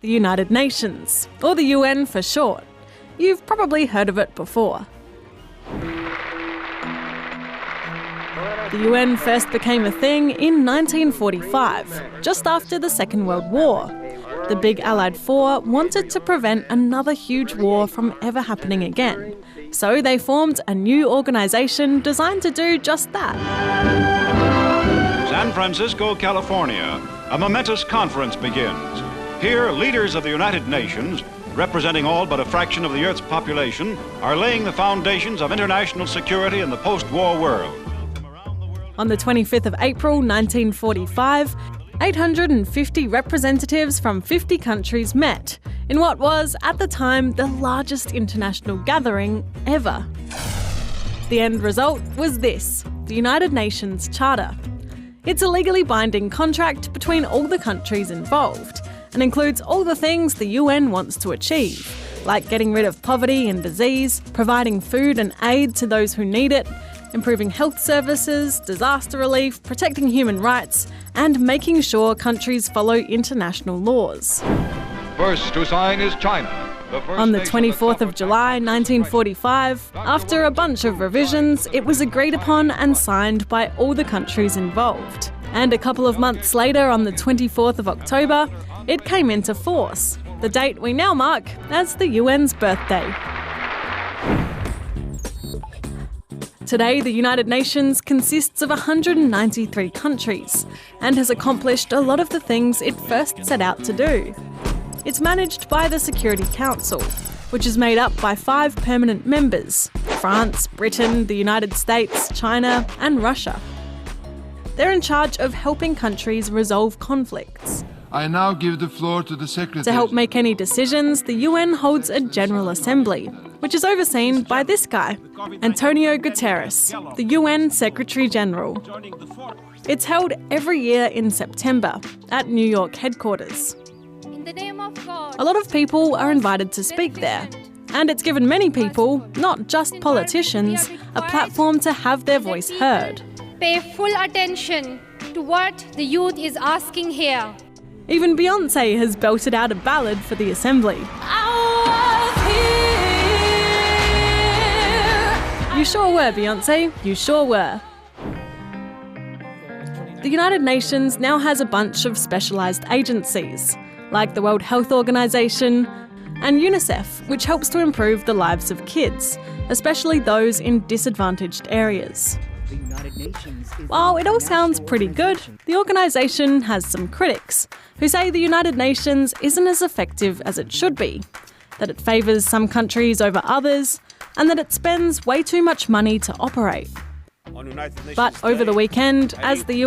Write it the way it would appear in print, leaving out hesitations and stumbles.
the United Nations, or the UN for short. You've probably heard of it before. The UN first became a thing in 1945, just after the Second World War. The big Allied Four wanted to prevent another huge war from ever happening again, so they formed a new organisation designed to do just that. San Francisco, California, a momentous conference begins. Here, leaders of the United Nations, representing all but a fraction of the Earth's population, are laying the foundations of international security in the post-war world. On the 25th of April 1945, 850 representatives from 50 countries met in what was, at the time, the largest international gathering ever. The end result was this, the United Nations Charter. It's a legally binding contract between all the countries involved and includes all the things the UN wants to achieve, like getting rid of poverty and disease, providing food and aid to those who need it, improving health services, disaster relief, protecting human rights, and making sure countries follow international laws. First to sign is China. On the 24th of July 1945, after a bunch of revisions, it was agreed upon and signed by all the countries involved. And a couple of months later, on the 24th of October, it came into force, the date we now mark as the UN's birthday. Today, the United Nations consists of 193 countries and has accomplished a lot of the things it first set out to do. It's managed by the Security Council, which is made up by 5 permanent members: France, Britain, the United States, China, and Russia. They're in charge of helping countries resolve conflicts. I now give the floor to the Secretary. To help make any decisions, the UN holds a General Assembly, which is overseen by this guy, Antonio Guterres, the UN Secretary-General. It's held every year in September at New York headquarters. In the name of God, a lot of people are invited to speak there, and it's given many people, not just politicians, a platform to have their voice heard. Pay full attention to what the youth is asking here. Even Beyoncé has belted out a ballad for the Assembly. You sure were, Beyoncé, you sure were. The United Nations now has a bunch of specialised agencies, like the World Health Organization and UNICEF, which helps to improve the lives of kids, especially those in disadvantaged areas. While it all sounds pretty good, the organisation has some critics who say the United Nations isn't as effective as it should be, that it favours some countries over others, and that it spends way too much money to operate. But over the weekend, as the